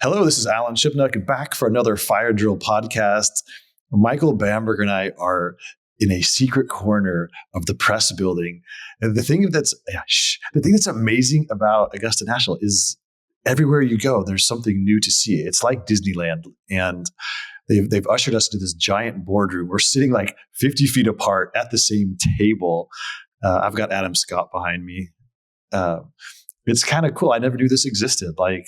Hello, this is Alan Shipnuck back for another Fire Drill podcast. Michael Bamberger and I are in a secret corner of the press building. And the thing that's amazing about Augusta National is everywhere you go, there's something new to see. It's like Disneyland. And they've ushered us to this giant boardroom. We're sitting like 50 feet apart at the same table. I've got Adam Scott behind me. It's kind of cool. I never knew this existed. Like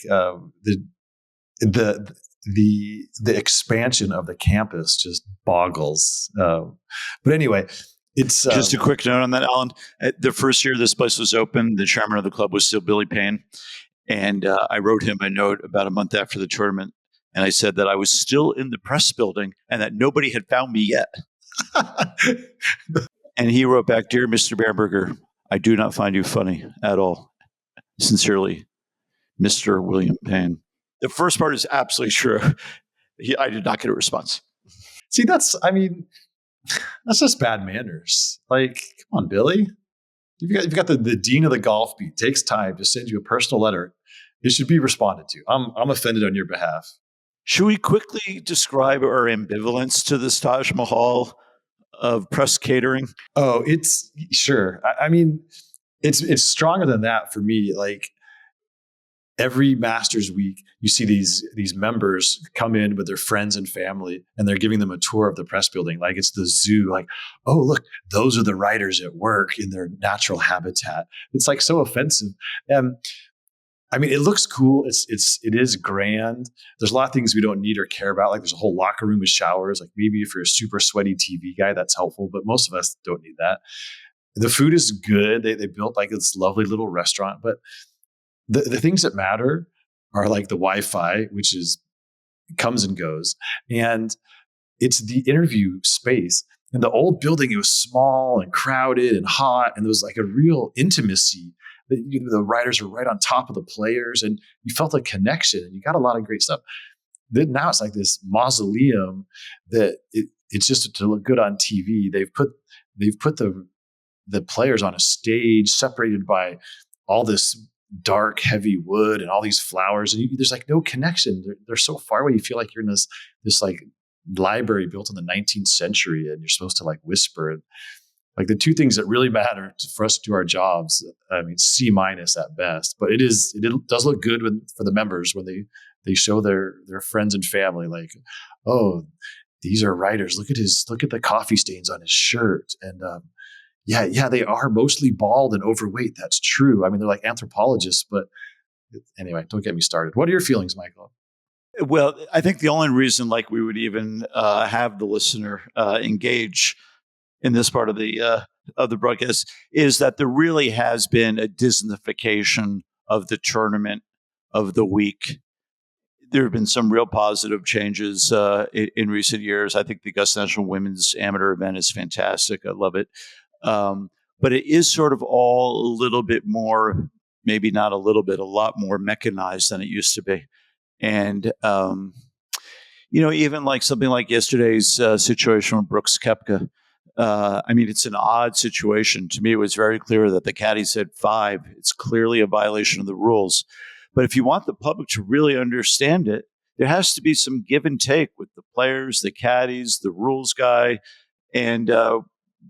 the expansion of the campus just boggles. But anyway, it's just a quick note on that, Alan. The first year this place was open, the chairman of the club was still Billy Payne, and I wrote him a note about a month after the tournament, and I said that I was still in the press building and that nobody had found me yet. And he wrote back, "Dear Mr. Bamberger, I do not find you funny at all. Sincerely, Mr. William Payne." The first part is absolutely true. I did not get a response. See, that's just bad manners. Like, come on, Billy. You've got the dean of the golf beat takes time to send you a personal letter. It should be responded to. I'm offended on your behalf. Should we quickly describe our ambivalence to this Taj Mahal of press catering? Oh, it's sure. I mean, it's stronger than that for me. Like, every Masters week, you see these members come in with their friends and family, and they're giving them a tour of the press building. Like it's the zoo. Like, oh, look, those are the writers at work in their natural habitat. It's like so offensive. I mean, it looks cool. It is grand. There's a lot of things we don't need or care about. Like there's a whole locker room with showers. Like maybe if you're a super sweaty TV guy, that's helpful. But most of us don't need that. The food is good. They built like this lovely little restaurant, but the things that matter are like the Wi-Fi, which comes and goes. And it's the interview space. In the old building, it was small and crowded and hot. And there was like a real intimacy. The writers were right on top of the players and you felt a connection and you got a lot of great stuff. Then now it's like this mausoleum that it's just to look good on TV. They've put the players on a stage separated by all this dark, heavy wood and all these flowers, and there's like no connection. They're so far away. You feel like you're in this like library built in the 19th century, and you're supposed to like whisper. And like the two things that really matter for us to do our jobs, I mean, C- at best. But it does look good for the members when they show their friends and family, like, oh, these are writers. Look at the coffee stains on his shirt, and Yeah, they are mostly bald and overweight. That's true. I mean, they're like anthropologists, but anyway, don't get me started. What are your feelings, Michael? Well, I think the only reason like we would even have the listener engage in this part of the broadcast is that there really has been a Disneyfication of the tournament of the week. There have been some real positive changes in recent years. I think the Augusta National Women's Amateur event is fantastic. I love it. But it is sort of all a little bit more, maybe not a little bit, a lot more mechanized than it used to be. And, even like something like yesterday's situation with Brooks Koepka, I mean, it's an odd situation. To me, it was very clear that the caddy said 5. It's clearly a violation of the rules. But if you want the public to really understand it, there has to be some give and take with the players, the caddies, the rules guy. And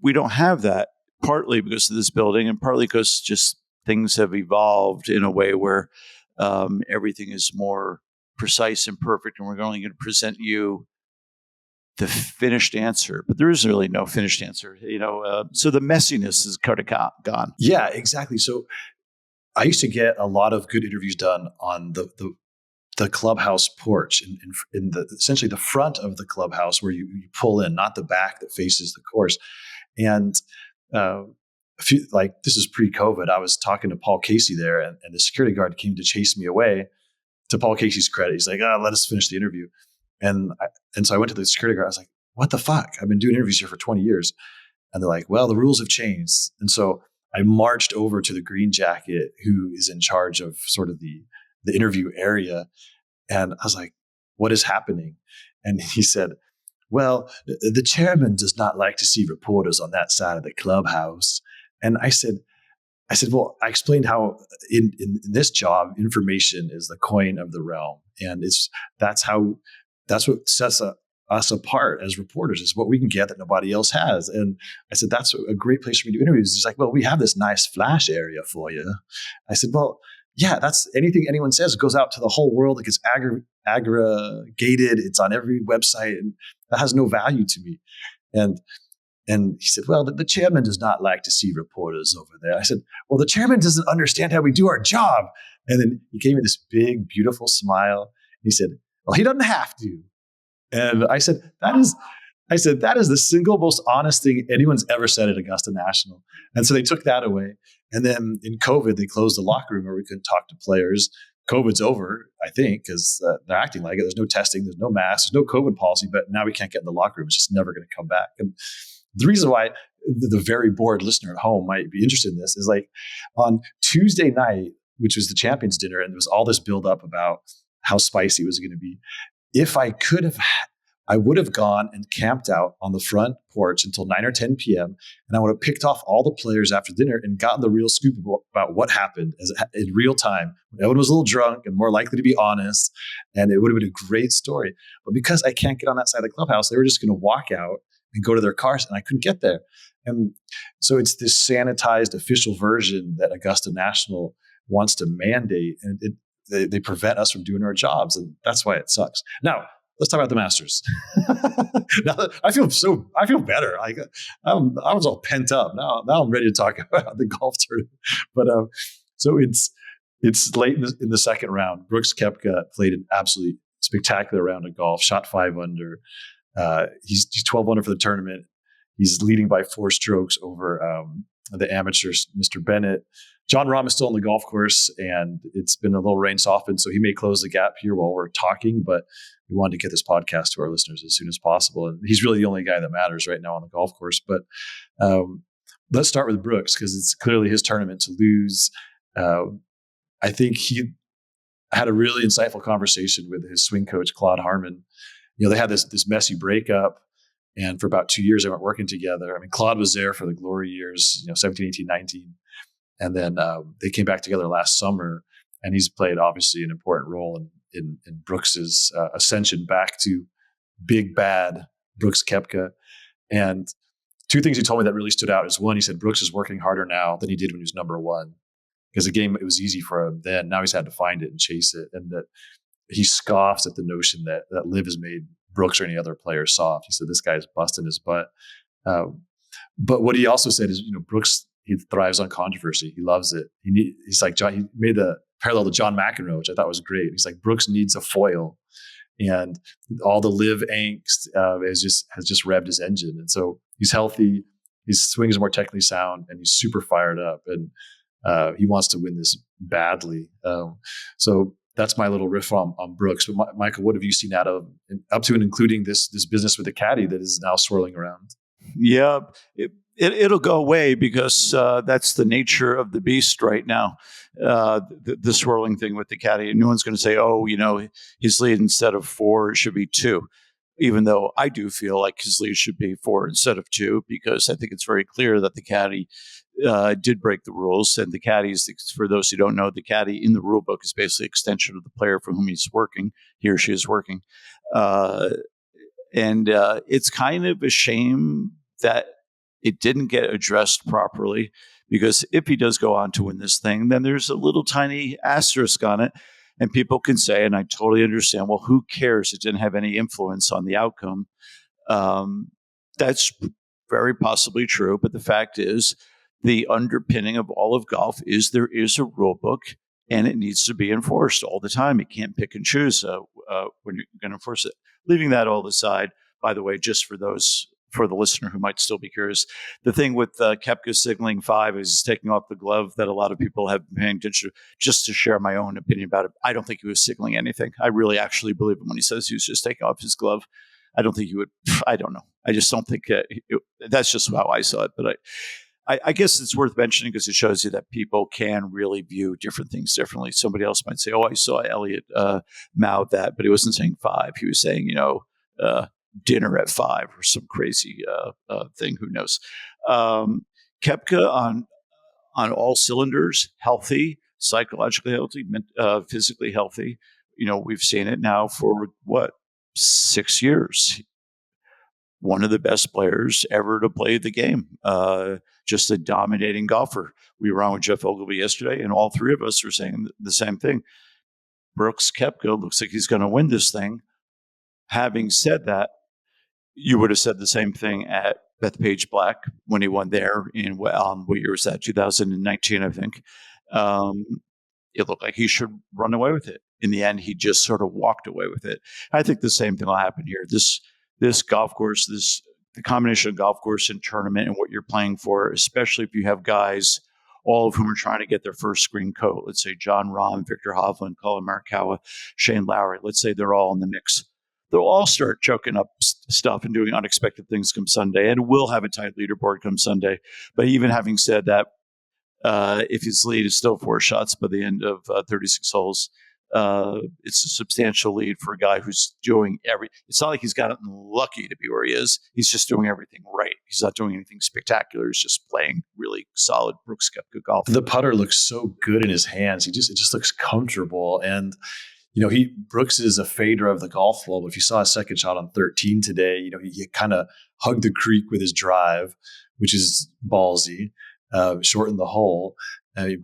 we don't have that, partly because of this building and partly because just things have evolved in a way where everything is more precise and perfect, and we're only going to present you the finished answer. But there is really no finished answer, so the messiness is kind of gone. Yeah, exactly. So I used to get a lot of good interviews done on the clubhouse porch in essentially the front of the clubhouse where you pull in, not the back that faces the course. And this is pre-COVID. I was talking to Paul Casey there, and the security guard came to chase me away. To Paul Casey's credit, he's like, let us finish the interview. And so I went to the security guard. I was like, what the fuck? I've been doing interviews here for 20 years. And they're like, well, the rules have changed. And so I marched over to the green jacket who is in charge of sort of the interview area. And I was like, what is happening? And he said, well, the chairman does not like to see reporters on that side of the clubhouse. And I said, I said, well, I explained how in this job, information is the coin of the realm. And that's what sets us apart as reporters, is what we can get that nobody else has. And I said, that's a great place for me to do interviews. He's like, well, we have this nice flash area for you. I said, well, yeah, that's anything anyone says goes out to the whole world. It gets aggregated. It's on every website, and that has no value to me. And he said, well, the chairman does not like to see reporters over there. I said, well, the chairman doesn't understand how we do our job. And then he gave me this big, beautiful smile. And he said, well, he doesn't have to. And I said, that is the single most honest thing anyone's ever said at Augusta National. And so they took that away. And then in COVID, they closed the locker room where we couldn't talk to players. COVID's over, I think, because they're acting like it. There's no testing, there's no masks, there's no COVID policy, but now we can't get in the locker room. It's just never going to come back. And the reason why the very bored listener at home might be interested in this is, like, on Tuesday night, which was the champions dinner, and there was all this build up about how spicy it was going to be. If I could have, I would have gone and camped out on the front porch until 9 or 10 p.m. And I would have picked off all the players after dinner and gotten the real scoop about what happened in real time. Everyone was a little drunk and more likely to be honest. And it would have been a great story. But because I can't get on that side of the clubhouse, they were just going to walk out and go to their cars, and I couldn't get there. And so it's this sanitized official version that Augusta National wants to mandate, and they prevent us from doing our jobs, and that's why it sucks. Now, let's talk about the Masters. Now, I feel better. Like, I was all pent up. Now I'm ready to talk about the golf tournament. But so it's late in the second round. Brooks Koepka played an absolutely spectacular round of golf, shot 5 under. He's 12 under for the tournament. He's leading by 4 strokes over the amateurs, Mr. Bennett. John Rahm is still on the golf course, and it's been a little rain softened, so he may close the gap here while we're talking, but we wanted to get this podcast to our listeners as soon as possible. And he's really the only guy that matters right now on the golf course. But let's start with Brooks, because it's clearly his tournament to lose. I think he had a really insightful conversation with his swing coach, Claude Harmon. They had this messy breakup, and for about 2 years they weren't working together. I mean, Claude was there for the glory years, 17, 18, 19. And then they came back together last summer, and he's played obviously an important role in Brooks's ascension back to big bad Brooks Koepka. And 2 things he told me that really stood out is, one, he said Brooks is working harder now than he did when he was number 1, because the game, it was easy for him then. Now he's had to find it and chase it. And that he scoffs at the notion that LIV has made Brooks or any other player soft. He said this guy's busting his butt. But what he also said is, Brooks, he thrives on controversy. He loves it. He's like John. He made the parallel to John McEnroe, which I thought was great. He's like, Brooks needs a foil, and all the LIV angst has just revved his engine. And so he's healthy. His swing is more technically sound, and he's super fired up. And he wants to win this badly. So that's my little riff on Brooks. But Michael, what have you seen up to and including this business with the caddy that is now swirling around? Yeah, it'll go away, because that's the nature of the beast right now. The swirling thing with the caddy, and no one's going to say, "Oh, his lead instead of 4, it should be 2." Even though I do feel like his lead should be 4 instead of 2, because I think it's very clear that the caddy did break the rules. And the caddy is, for those who don't know, the caddy in the rule book is basically an extension of the player for whom he or she is working. And it's kind of a shame that it didn't get addressed properly, because if he does go on to win this thing, then there's a little tiny asterisk on it. And people can say, and I totally understand, well, who cares? It didn't have any influence on the outcome. That's very possibly true. But the fact is, the underpinning of all of golf is there is a rule book, and it needs to be enforced all the time. You can't pick and choose when you're going to enforce it. Leaving that all aside, by the way, just for the listener who might still be curious, the thing with Koepka signaling 5 is he's taking off the glove that a lot of people have been paying attention to. Just to share my own opinion about it, I don't think he was signaling anything. I really actually believe him when he says he was just taking off his glove. I don't think he would. I don't know. I just don't think that's just how I saw it. But I guess it's worth mentioning, because it shows you that people can really view different things differently. Somebody else might say, "Oh, I saw Elliot mouth that," but he wasn't saying 5. He was saying, dinner at 5 or some crazy thing. Who knows? Koepka on all cylinders, healthy, psychologically healthy, physically healthy. We've seen it now for 6 years. One of the best players ever to play the game, just a dominating golfer. We were on with Jeff Ogilvy yesterday, and all three of us were saying the same thing. Brooks Koepka looks like he's going to win this thing. Having said that, you would have said the same thing at Bethpage Black when he won there in what year was that? 2019, I think. It looked like he should run away with it. In the end, he just sort of walked away with it. I think the same thing will happen here. This golf course, the combination of golf course and tournament and what you're playing for, especially if you have guys, all of whom are trying to get their first screen coat. Let's say John Rahm, Victor Hovland, Colin Morikawa, Shane Lowry. Let's say they're all in the mix. They'll all start choking up stuff and doing unexpected things come Sunday, and we'll have a tight leaderboard come Sunday. But even having said that, if his lead is still 4 shots by the end of 36 holes, it's a substantial lead for a guy who's doing it's not like he's gotten lucky to be where he is. He's just doing everything right. He's not doing anything spectacular. He's just playing really solid Brooks Koepka golf. The putter looks so good in his hands. It just looks comfortable. And Brooks is a fader of the golf ball, but if you saw his second shot on 13 today, he kind of hugged the creek with his drive, which is ballsy, shortened the hole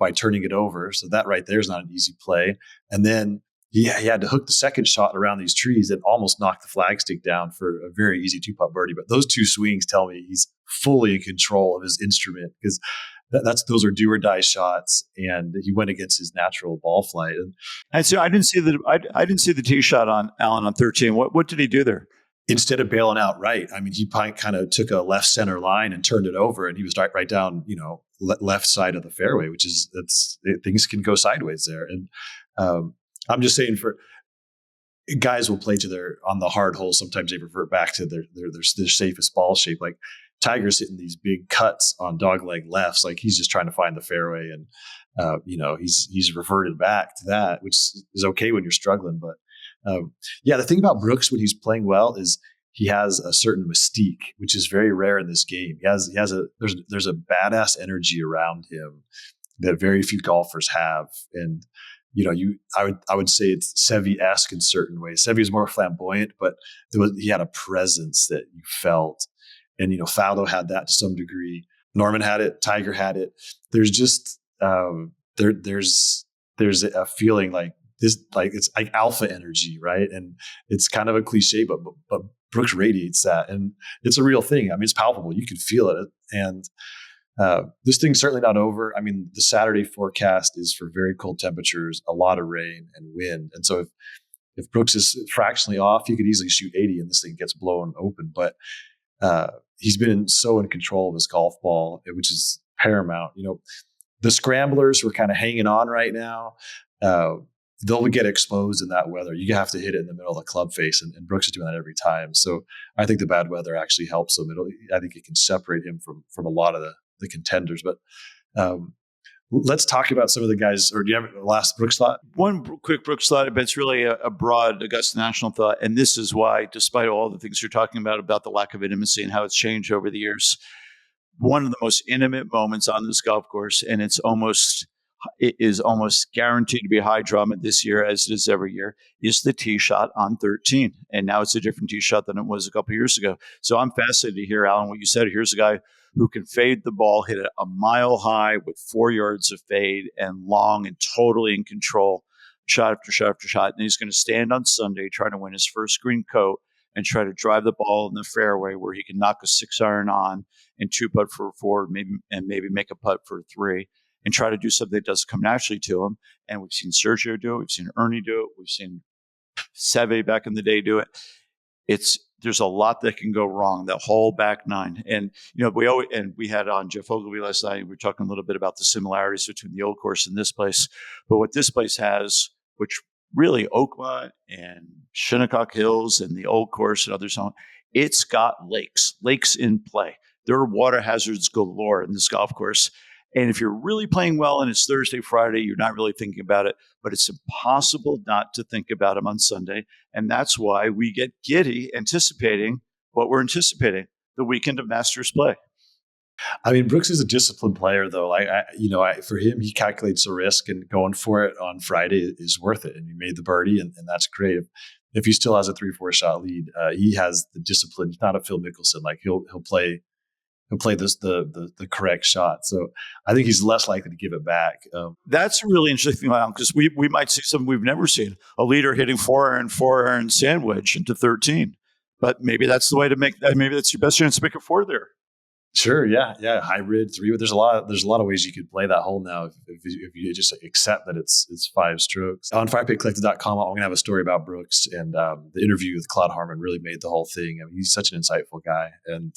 by turning it over. So that right there is not an easy play. And then he had to hook the second shot around these trees and almost knocked the flagstick down for a very easy 2-putt birdie. But those 2 swings tell me he's fully in control of his instrument, because those are do or die shots, and he went against his natural ball flight. And so I didn't see the tee shot on Allen on 13. What did he do there? Instead of bailing out right, he kind of took a left center line and turned it over, and he was right down, left side of the fairway, which is things can go sideways there. And I'm just saying, for guys will play on the hard holes. Sometimes they revert back to their safest ball shape. Like Tiger's hitting these big cuts on dogleg lefts, like he's just trying to find the fairway, and he's reverted back to that, which is okay when you're struggling. But the thing about Brooks when he's playing well is he has a certain mystique, which is very rare in this game. There's a badass energy around him that very few golfers have, and I would say it's Seve-esque in certain ways. Seve is more flamboyant, but he had a presence that you felt. And, Faldo had that to some degree. Norman had it. Tiger had it. There's just, there's a feeling like this, like it's like alpha energy, right? And it's kind of a cliche, but Brooks radiates that. And it's a real thing. It's palpable. You can feel it. And this thing's certainly not over. The Saturday forecast is for very cold temperatures, a lot of rain and wind. And so if Brooks is fractionally off, he could easily shoot 80 and this thing gets blown open. But he's been so in control of his golf ball, which is paramount. The scramblers who are kind of hanging on right now, they'll get exposed in that weather. You have to hit it in the middle of the club face, and Brooks is doing that every time. So I think the bad weather actually helps him. I think it can separate him from a lot of the contenders. But let's talk about some of the guys. Or do you have a last Brooks thought? One quick Brooks thought, but it's really a broad Augusta National thought. And this is why, despite all the things you're talking about the lack of intimacy and how it's changed over the years, one of the most intimate moments on this golf course, and it is almost guaranteed to be high drama this year, as it is every year, is the tee shot on 13. And now it's a different tee shot than it was a couple of years ago. So I'm fascinated to hear, Alan, what you said. Here's a guy who can fade the ball, hit it a mile high with 4 yards of fade and long and totally in control, shot after shot after shot. And he's going to stand on Sunday trying to win his first green coat and try to drive the ball in the fairway where he can knock a 6-iron on and 2-putt for 4, maybe make a putt for 3, and try to do something that doesn't come naturally to him. And we've seen Sergio do it. We've seen Ernie do it. We've seen Seve back in the day do it. There's a lot that can go wrong, the whole back nine. And, we had on Jeff Ogilvy last night, we were talking a little bit about the similarities between the old course and this place. But what this place has, which really Oakmont and Shinnecock Hills and the old course and others on, it's got lakes in play. There are water hazards galore in this golf course. And if you're really playing well and it's Thursday, Friday, you're not really thinking about it, but it's impossible not to think about them on Sunday. And that's why we get giddy anticipating what we're anticipating, the weekend of Masters play. I mean, Brooks is a disciplined player, though. For him, he calculates the risk, and going for it on Friday is worth it. And he made the birdie, and that's great. If he still has a 3-4 shot lead, he has the discipline. He's not a Phil Mickelson. Like he'll play the correct shot. So I think he's less likely to give it back. That's a really interesting thing, because we might see something we've never seen: a leader hitting 4-iron sandwich into 13. But maybe that's the way to make that. Maybe that's your best chance to make a 4 there. Sure, yeah, hybrid 3. There's a lot of ways you could play that hole now if you just accept that it's 5 strokes. On firepitcollective.com, I'm going to have a story about Brooks, and the interview with Claude Harmon really made the whole thing. I mean, he's such an insightful guy, and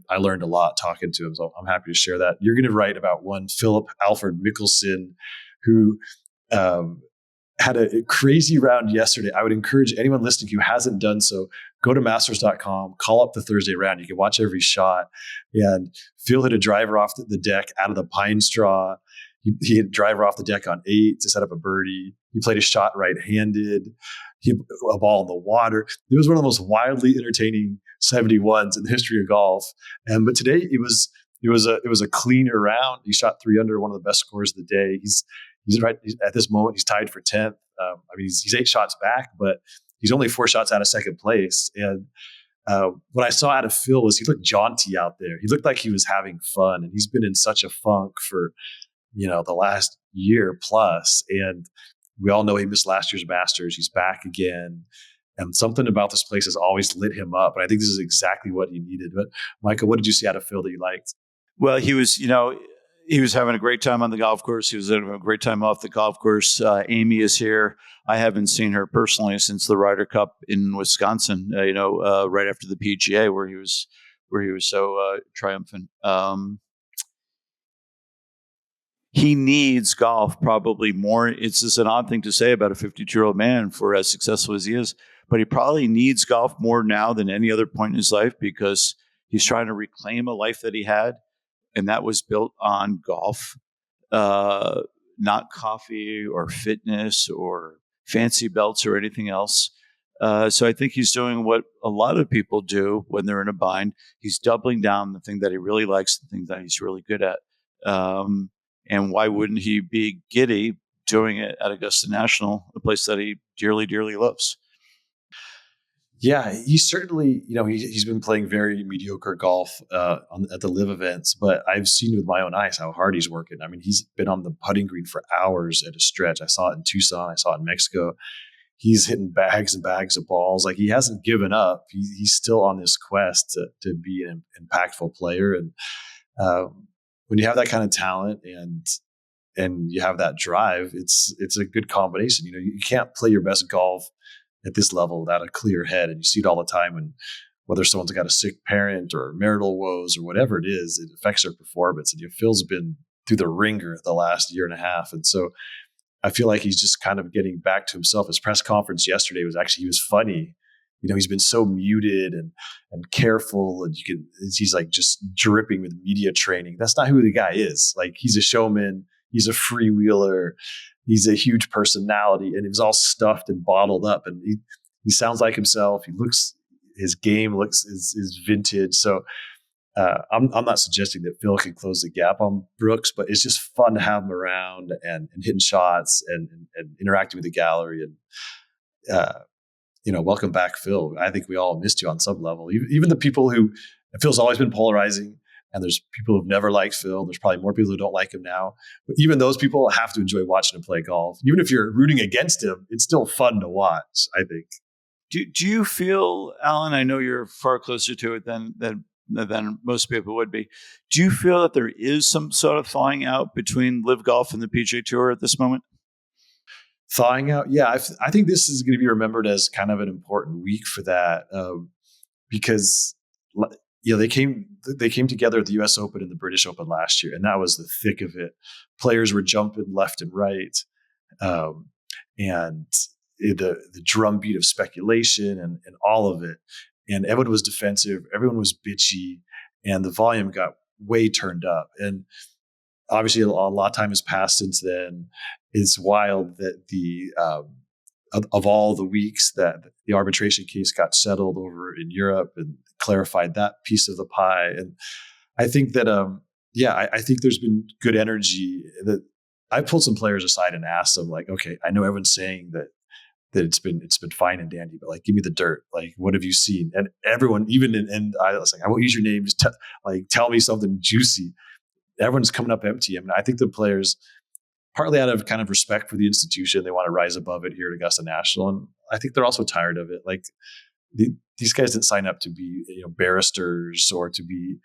I learned a lot talking to him. So I'm happy to share that. You're going to write about one Philip Alfred Mickelson, who had a crazy round yesterday. I would encourage anyone listening who hasn't done so, go to masters.com, call up the Thursday round. You can watch every shot. And Phil hit a driver off the deck out of the pine straw. He hit a driver off the deck on 8 to set up a birdie. He played a shot right-handed. He hit a ball in the water. It was one of the most wildly entertaining 71s in the history of golf. But today it was a cleaner round. He shot 3 under, one of the best scores of the day. He's right at this moment. He's tied for 10th. He's 8 shots back, but he's only 4 shots out of second place. And what I saw out of Phil was he looked jaunty out there. He looked like he was having fun, and he's been in such a funk for the last year plus. And we all know he missed last year's Masters. He's back again, and something about this place has always lit him up. And I think this is exactly what he needed. But Michael, what did you see out of Phil that you liked? Well, he was having a great time on the golf course. He was having a great time off the golf course. Amy is here. I haven't seen her personally since the Ryder Cup in Wisconsin. Right after the PGA, where he was so triumphant. He needs golf probably more. It's just an odd thing to say about a 52-year-old man for as successful as he is, but he probably needs golf more now than any other point in his life, because he's trying to reclaim a life that he had, and that was built on golf, not coffee or fitness or fancy belts or anything else. So I think he's doing what a lot of people do when they're in a bind. He's doubling down the thing that he really likes, the thing that he's really good at. And why wouldn't he be giddy doing it at Augusta National, a place that he dearly, dearly loves? Yeah, he certainly, he's been playing very mediocre golf at the live events, but I've seen with my own eyes how hard he's working. I mean, he's been on the putting green for hours at a stretch. I saw it in Tucson. I saw it in Mexico. He's hitting bags and bags of balls. Like, he hasn't given up. He's still on this quest to be an impactful player. And when you have that kind of talent and you have that drive, it's a good combination. You can't play your best golf at this level without a clear head. And you see it all the time when, whether someone's got a sick parent or marital woes or whatever it is, it affects their performance. And Phil's been through the ringer the last year and a half. And so I feel like he's just kind of getting back to himself. His press conference yesterday he was funny. He's been so muted and careful, and he's like just dripping with media training. That's not who the guy is. Like, he's a showman. He's a freewheeler. He's a huge personality, and he was all stuffed and bottled up. And he sounds like himself. His game is vintage. So I'm not suggesting that Phil can close the gap on Brooks, but it's just fun to have him around and hitting shots and interacting with the gallery. And welcome back, Phil. I think we all missed you on some level. Even the people Phil's always been polarizing. And there's people who've never liked Phil. There's probably more people who don't like him now. But even those people have to enjoy watching him play golf. Even if you're rooting against him, it's still fun to watch, I think. Do you feel, Alan, I know you're far closer to it than most people would be. Do you feel that there is some sort of thawing out between LIV Golf and the PGA Tour at this moment? Thawing out? Yeah, I think this is going to be remembered as kind of an important week for that, because they came together at the U.S. Open and the British Open last year, and that was the thick of it. Players were jumping left and right, and the drumbeat of speculation and all of it. And everyone was defensive, everyone was bitchy, and the volume got way turned up. And obviously, a lot of time has passed since then. It's wild that of all the weeks that the arbitration case got settled over in Europe and clarified that piece of the pie. And I think that, I think there's been good energy. That I pulled some players aside and asked them, like, okay, I know everyone's saying that it's been fine and dandy, but like, give me the dirt. Like, what have you seen? And everyone, even and I was like, I won't use your name. Just tell me something juicy. Everyone's coming up empty. I mean, I think the players, partly out of kind of respect for the institution, they want to rise above it here at Augusta National, and I think they're also tired of it. Like, these guys didn't sign up to be barristers or to be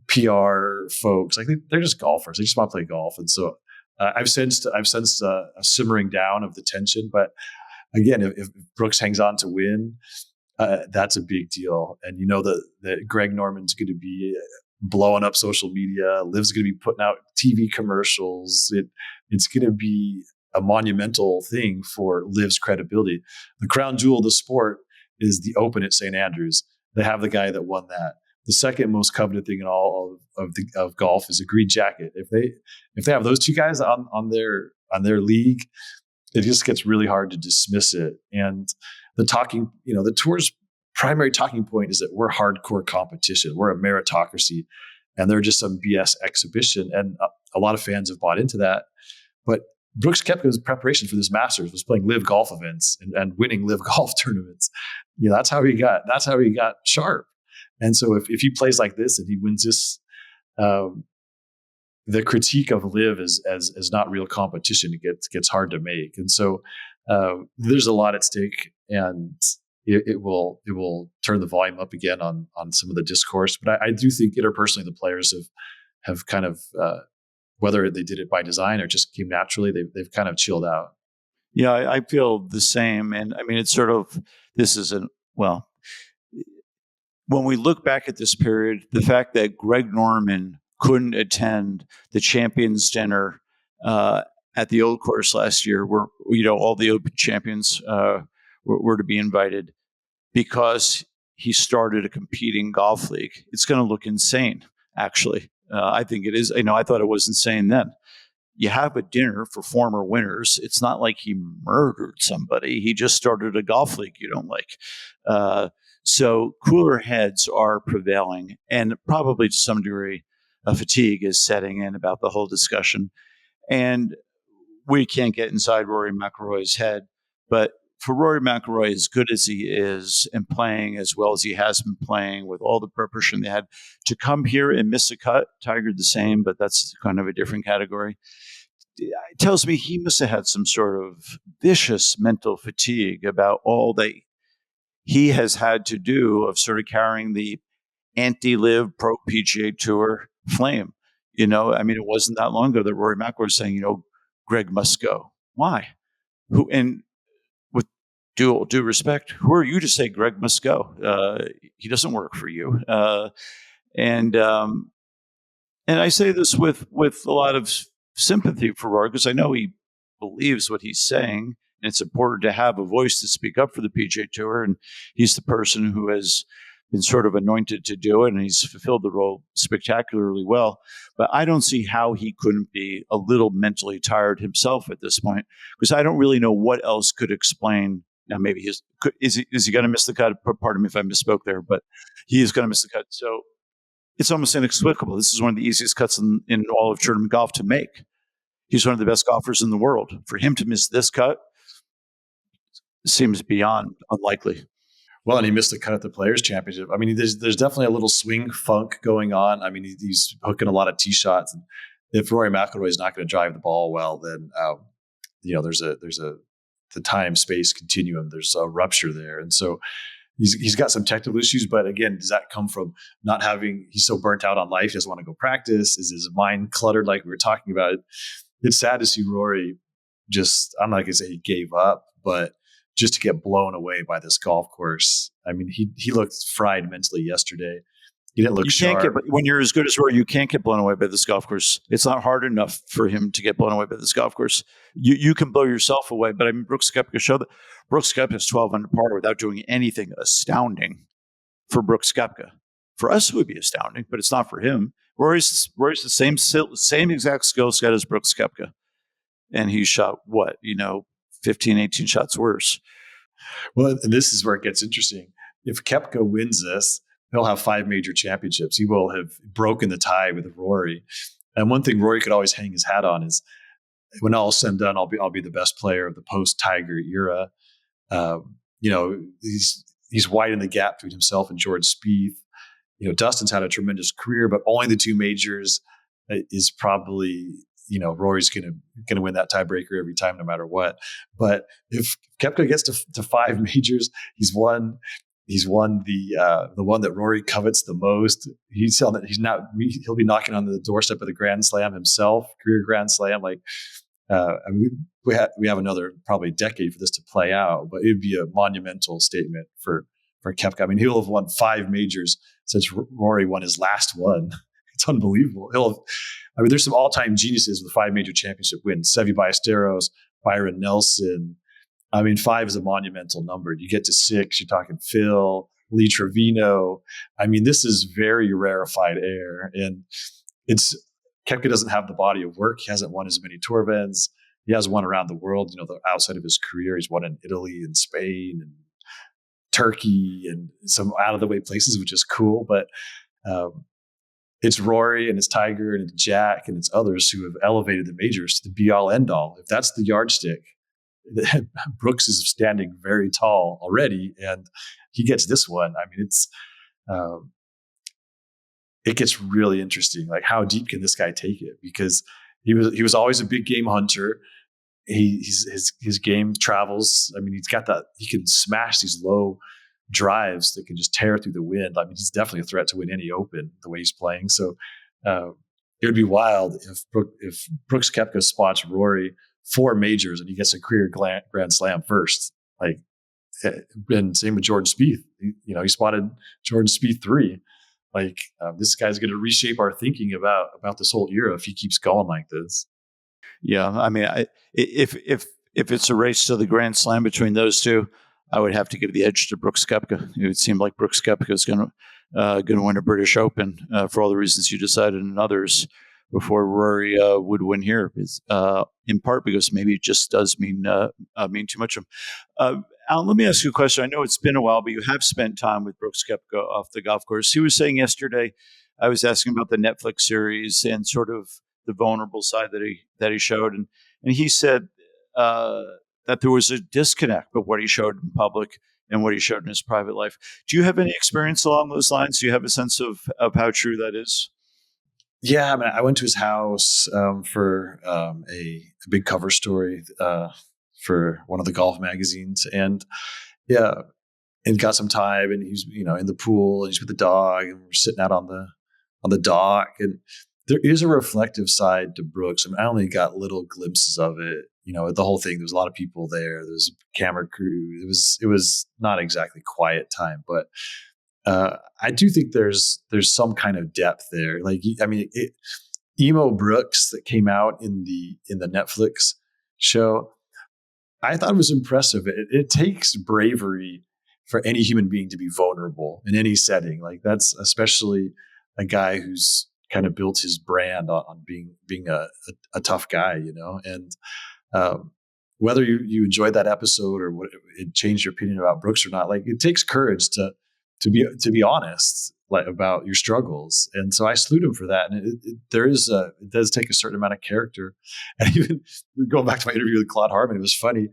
PR folks. Like, they're just golfers. They just want to play golf, and so I've sensed a simmering down of the tension. But again, if Brooks hangs on to win, that's a big deal. And that Greg Norman's going to be blowing up social media. Liv's going to be putting out TV commercials. It's going to be a monumental thing for Liv's credibility. The crown jewel of the sport is the Open at St. Andrews. They have the guy that won that. The second most coveted thing in all of golf is a green jacket. If they have those two guys on their league, it just gets really hard to dismiss it. And the tour's primary talking point is that we're hardcore competition. We're a meritocracy, and they're just some BS exhibition. And a lot of fans have bought into that. But Brooks Koepka's preparation for this Masters was playing live golf events and winning live golf tournaments. That's how he got sharp. And so if he plays like this and he wins this, the critique of live as not real competition gets hard to make. And so there's a lot at stake, and it will turn the volume up again on some of the discourse. But I do think interpersonally the players have kind of whether they did it by design or just came naturally, they've kind of chilled out. Yeah, I feel the same. And I mean, it's sort of, when we look back at this period, the fact that Greg Norman couldn't attend the Champions Dinner at the Old Course last year, where all the Open champions were to be invited because he started a competing golf league. It's going to look insane, actually. I think it is. I thought it was insane then. You have a dinner for former winners. It's not like he murdered somebody. He just started a golf league you don't like. So cooler heads are prevailing, and probably to some degree, a fatigue is setting in about the whole discussion. And we can't get inside Rory McIlroy's head, but for Rory McIlroy, as good as he is and playing as well as he has been playing with all the preparation they had, to come here and miss a cut, Tiger the same, but that's kind of a different category. It tells me he must have had some sort of vicious mental fatigue about all that he has had to do of sort of carrying the anti-live pro PGA Tour flame. It wasn't that long ago that Rory McIlroy was saying, Greg must go. Why? Who? And with due respect, who are you to say Greg must go? He doesn't work for you. And I say this with a lot of sympathy for Rory, because I know he believes what he's saying, and it's important to have a voice to speak up for the PGA Tour. And he's the person who has been sort of anointed to do it, and he's fulfilled the role spectacularly well. But I don't see how he couldn't be a little mentally tired himself at this point, because I don't really know what else could explain. Now, maybe is he going to miss the cut? Pardon me if I misspoke there, but he is going to miss the cut. So it's almost inexplicable. This is one of the easiest cuts in all of tournament golf to make. He's one of the best golfers in the world. For him to miss this cut seems beyond unlikely. Well, and he missed the cut at the Players Championship. I mean, there's definitely a little swing funk going on. I mean, he's hooking a lot of tee shots, and if Rory McIlroy is not going to drive the ball well, then there's the time space continuum. There's a rupture there, and so he's got some technical issues. But again, does that come from not having? He's so burnt out on life, he doesn't want to go practice. Is his mind cluttered, like we were talking about? It's sad to see Rory I'm not going to say he gave up, but just to get blown away by this golf course. I mean, he looked fried mentally yesterday. He didn't look sharp. When you're as good as Rory, you can't get blown away by this golf course. It's not hard enough for him to get blown away by this golf course. You can blow yourself away, but I mean, Brooks Koepka showed that Brooks Koepka is 12 under par without doing anything astounding for Brooks Koepka. For us, it would be astounding, but it's not for him. Rory's the same exact skill set as Brooks Koepka, and he shot 15, 18 shots worse. Well, and this is where it gets interesting. If Koepka wins this, he'll have 5 major championships. He will have broken the tie with Rory. And one thing Rory could always hang his hat on is, when all is said and done, I'll be the best player of the post Tiger era. He's widening the gap between himself and Jordan Spieth. Dustin's had a tremendous career, but only the 2 majors is probably, Rory's going to win that tiebreaker every time, no matter what. But if Koepka gets to 5 majors, he's won the one that Rory covets the most. He'll be knocking on the doorstep of the Grand Slam himself, career Grand Slam. We have another probably decade for this to play out, but it'd be a monumental statement for Koepka. I mean, he'll have won 5 majors since Rory won his last one. It's unbelievable. There's some all-time geniuses with 5 major championship wins. Seve Ballesteros, Byron Nelson. 5 is a monumental number. You get to 6, you're talking Phil, Lee Trevino. This is very rarefied air, and Koepka doesn't have the body of work. He hasn't won as many tour events. He has won around the world. Outside of his career, he's won in Italy and Spain and Turkey and some out of the way places, which is cool. But it's Rory and it's Tiger and it's Jack and it's others who have elevated the majors to the be all end all. If that's the yardstick, Brooks is standing very tall already, and he gets this one. It gets really interesting. Like, how deep can this guy take it? Because he was always a big game hunter. His game travels. He's got that. He can smash these low drives that can just tear through the wind. He's definitely a threat to win any Open the way he's playing. So it would be wild if Brooks Koepka spots Rory 4 majors and he gets a career Grand Slam first. And same with Jordan Spieth. He spotted Jordan Spieth 3. This guy's going to reshape our thinking about this whole era if he keeps going like this. Yeah, if it's a race to the Grand Slam between those 2, I would have to give the edge to Brooks Koepka. It would seem like Brooks Koepka is going to win a British Open for all the reasons you decided, and others, before Rory would win here. In part because maybe it just does mean too much of him. Alan, let me ask you a question. I know it's been a while, but you have spent time with Brooks Koepka off the golf course. He was saying yesterday, I was asking about the Netflix series and sort of the vulnerable side that he showed, and he said that there was a disconnect with what he showed in public and what he showed in his private life. Do you have any experience along those lines? Do you have a sense of how true that is? Yeah, I went to his house for a big cover story for one of the golf magazines, and got some time, and he's in the pool, and he's with the dog, and we're sitting out on the dock, and there is a reflective side to Brooks. I only got little glimpses of it. The whole thing. There was a lot of people there. There was a camera crew. It was not exactly quiet time, but I do think there's some kind of depth there. Emo Brooks that came out in the Netflix show, I thought it was impressive. It takes bravery for any human being to be vulnerable in any setting. That's especially a guy who's kind of built his brand on being a tough guy, and whether you enjoyed that episode or what it changed your opinion about Brooks or not, it takes courage to be honest about your struggles. And so I salute him for that. And it does take a certain amount of character. And even going back to my interview with Claude Harmon, it was funny.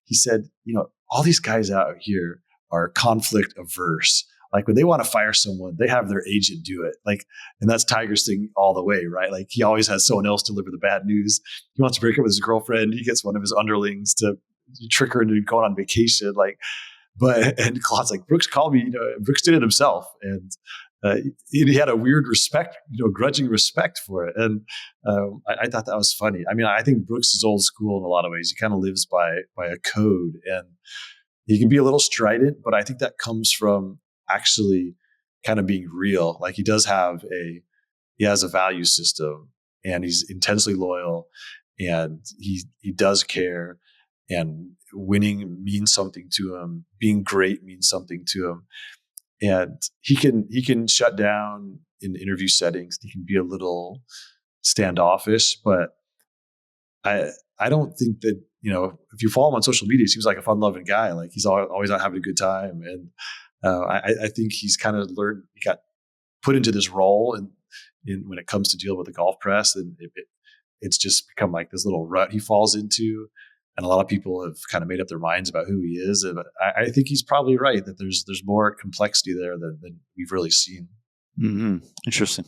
He said, all these guys out here are conflict averse. When they want to fire someone, they have their agent do it. And that's Tiger's thing all the way, right? He always has someone else deliver the bad news. He wants to break up with his girlfriend. He gets one of his underlings to trick her into going on vacation. And Claude's like, Brooks called me. Brooks did it himself, and he had a weird respect, grudging respect for it. And I thought that was funny. I think Brooks is old school in a lot of ways. He kind of lives by a code, and he can be a little strident, but I think that comes from actually kind of being real. He has a value system, and he's intensely loyal, and he does care, and winning means something to him. Being great means something to him. And he can shut down in interview settings. He can be a little standoffish, but I don't think that, if you follow him on social media, he seems like a fun loving guy. He's always out having a good time. And I think he's kind of learned, he got put into this role and when it comes to deal with the golf press, and it's just become like this little rut he falls into. And a lot of people have kind of made up their minds about who he is. And I think he's probably right that there's more complexity there than we've really seen. Mm-hmm. Interesting.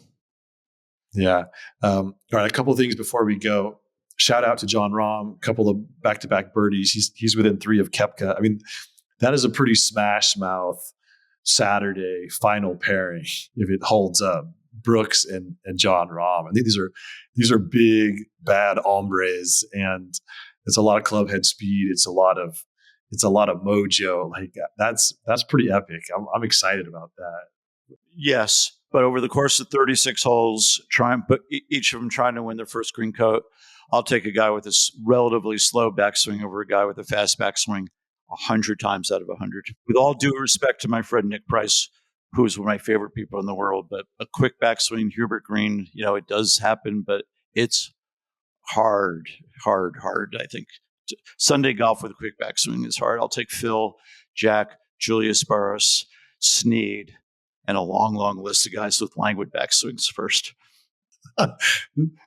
Yeah. All right. A couple of things before we go. Shout out to John Rahm. A couple of back-to-back birdies. He's within 3 of Koepka. I mean, that is a pretty smash mouth Saturday final pairing if it holds up. Brooks and John Rahm. I think these are big bad hombres, and it's a lot of club head speed. It's a lot of mojo. Like that's pretty epic. I'm excited about that. Yes, but over the course of 36 holes, each of them trying to win their first green coat. I'll take a guy with a relatively slow backswing over a guy with a fast backswing 100 times out of 100. With all due respect to my friend Nick Price, who is one of my favorite people in the world, but a quick backswing, Hubert Green, it does happen, but it's hard. I think Sunday golf with a quick backswing is hard. I'll take Phil, Jack, Julius Barros, Snead, and a long list of guys with languid backswings first.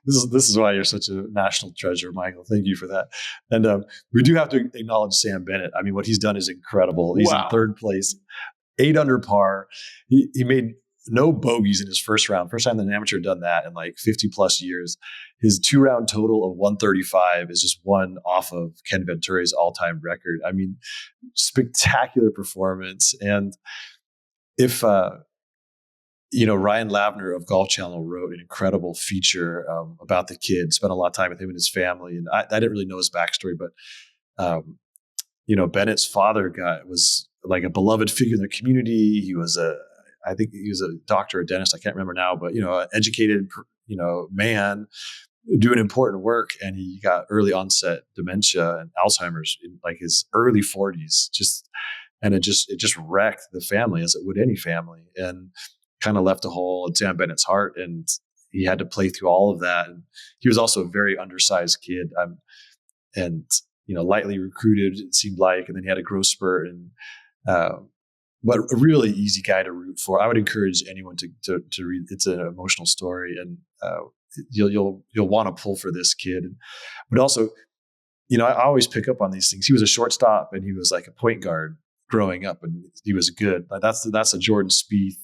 This is why you're such a national treasure, Michael. Thank you for that. And we do have to acknowledge Sam Bennett. I mean, what he's done is incredible. He's in 3rd place, 8 under par. He made no bogeys in his first round. First time an amateur done that in like 50 plus years. His 2-round total of 135 is just one off of Ken Ventura's all-time record. I mean, spectacular performance. And if Ryan Lavner of Golf Channel wrote an incredible feature about the kid, spent a lot of time with him and his family. And I didn't really know his backstory, but Bennett's father was like a beloved figure in the community. I think he was a doctor or dentist. I can't remember now, but, an educated, man doing important work. And he got early onset dementia and Alzheimer's in like his early 40s, and it just wrecked the family as it would any family, and kind of left a hole in Sam Bennett's heart. And he had to play through all of that. And he was also a very undersized kid. And lightly recruited, it seemed like, and then he had a growth spurt, and but a really easy guy to root for. I would encourage anyone to read. It's an emotional story, and you'll want to pull for this kid. But also, I always pick up on these things. He was a shortstop, and he was like a point guard growing up, and he was good. That's a Jordan Spieth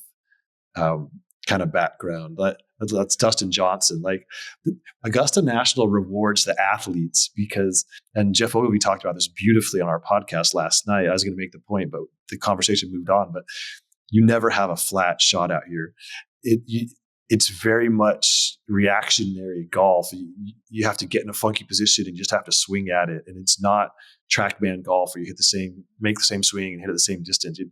kind of background. That's Dustin Johnson. Like Augusta National rewards the athletes and Jeff Ogilvy talked about this beautifully on our podcast last night. I was going to make the point, but the conversation moved on. But you never have a flat shot out here. It's very much reactionary golf. You have to get in a funky position and just have to swing at it. And it's not TrackMan golf where you make the same swing and hit at the same distance. You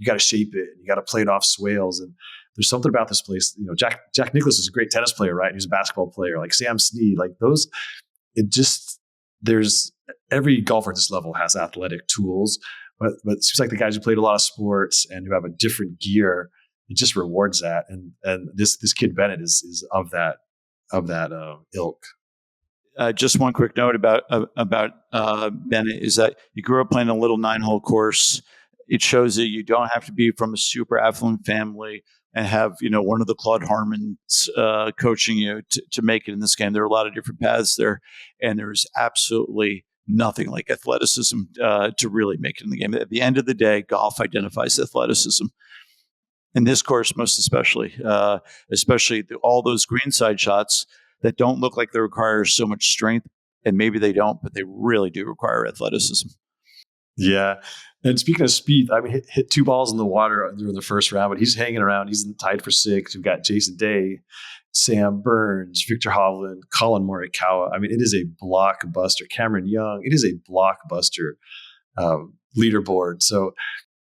got to shape it, and you got to play it off swales. And there's something about this place. Jack Nicklaus is a great tennis player, right? He's a basketball player. Like Sam Snead, like those. There's every golfer at this level has athletic tools, but it seems like the guys who played a lot of sports and who have a different gear, it just rewards that. And this kid Bennett is of that ilk. Just one quick note about Bennett is that he grew up playing a little 9-hole course. It shows that you don't have to be from a super affluent family and have one of the Claude Harmons coaching you to make it in this game. There are a lot of different paths there, and there's absolutely nothing like athleticism to really make it in the game. At the end of the day, golf identifies athleticism. In this course, most especially all those greenside shots that don't look like they require so much strength, and maybe they don't, but they really do require athleticism. Yeah. And speaking of Spieth, I mean, hit 2 balls in the water during the first round, but he's hanging around. He's tied for 6. We've got Jason Day, Sam Burns, Victor Hovland, Colin Morikawa. I mean, it is a blockbuster. Cameron Young, it is a blockbuster leaderboard. So,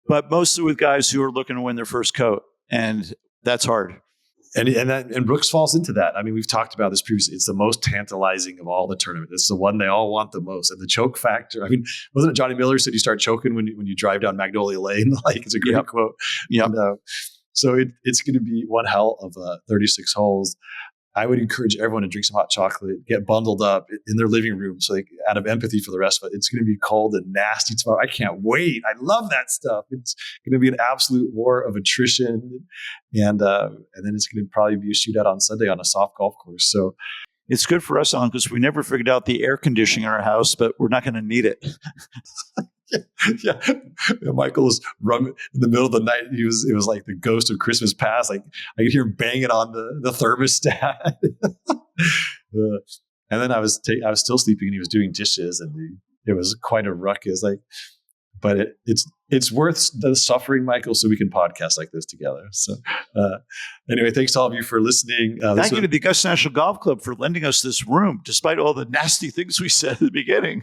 but mostly with guys who are looking to win their first coat, and that's hard. And Brooks falls into that. I mean, we've talked about this previously. It's the most tantalizing of all the tournament. It's the one they all want the most. And the choke factor. I mean, wasn't it Johnny Miller said you start choking when you drive down Magnolia Lane? Like, it's a great quote. Yeah. So it's going to be one hell of 36 holes. I would encourage everyone to drink some hot chocolate, get bundled up in their living room. So like out of empathy for the rest of it, it's going to be cold and nasty tomorrow. I can't wait. I love that stuff. It's going to be an absolute war of attrition. And then it's going to probably be a shootout on Sunday on a soft golf course. So it's good for us, Alan, because we never figured out the air conditioning in our house, but we're not going to need it. Yeah. Michael was rung in the middle of the night. It was like the ghost of Christmas past. Like I could hear him banging on the thermostat. And then I was still sleeping and he was doing dishes and it was quite a ruckus. Like, but it's worth the suffering, Michael, so we can podcast like this together. So anyway, thanks to all of you for listening. Thank you to the Augusta National Golf Club for lending us this room, despite all the nasty things we said at the beginning.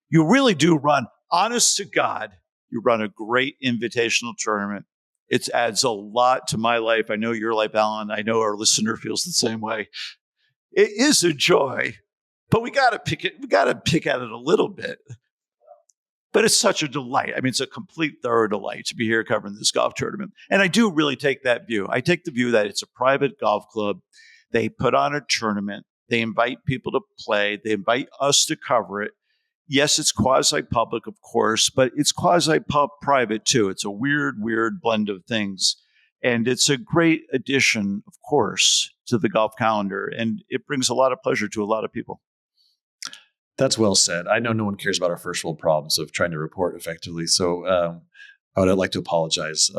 You really do run, honest to God, you run a great invitational tournament. It adds a lot to my life. I know your life, Alan. I know our listener feels the same way. It is a joy, but we got to pick at it a little bit. But it's such a delight. I mean, it's a complete thorough delight to be here covering this golf tournament. And I do really take that view. I take the view that it's a private golf club. They put on a tournament. They invite people to play. They invite us to cover it. Yes, it's quasi-public, of course, but it's quasi-private too. It's a weird blend of things. And it's a great addition, of course, to the golf calendar. And it brings a lot of pleasure to a lot of people. That's well said. I know no one cares about our first world problems of trying to report effectively. So I would like to apologize.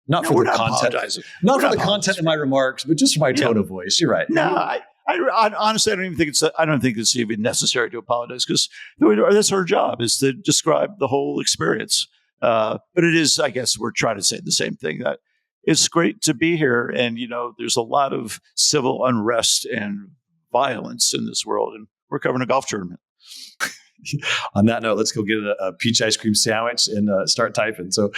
Not for the content of my remarks, but just for my tone of voice. You're right. No, I honestly, I don't think it's even necessary to apologize because that's our job is to describe the whole experience. But it is, I guess, we're trying to say the same thing, that it's great to be here, and there's a lot of civil unrest and violence in this world, and we're covering a golf tournament. On that note, let's go get a peach ice cream sandwich and start typing. So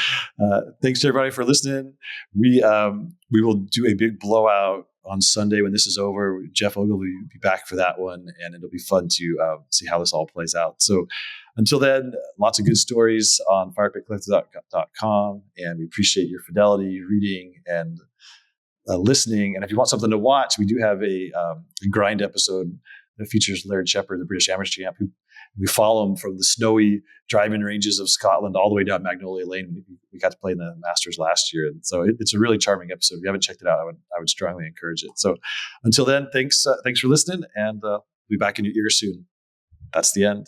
thanks to everybody for listening. We will do a big blowout on Sunday when this is over. Jeff Ogle will be back for that one, and it'll be fun to see how this all plays out. So until then, lots of good stories on firepitcollective.com, and we appreciate your fidelity, reading, and listening. And if you want something to watch, we do have a grind episode that features Laird Shepherd, the British amateur champ, who we follow him from the snowy driving ranges of Scotland all the way down Magnolia Lane. We got to play in the Masters last year. And so it's a really charming episode. If you haven't checked it out, I would strongly encourage it. So until then, thanks for listening, and we'll be back in your ear soon. That's the end.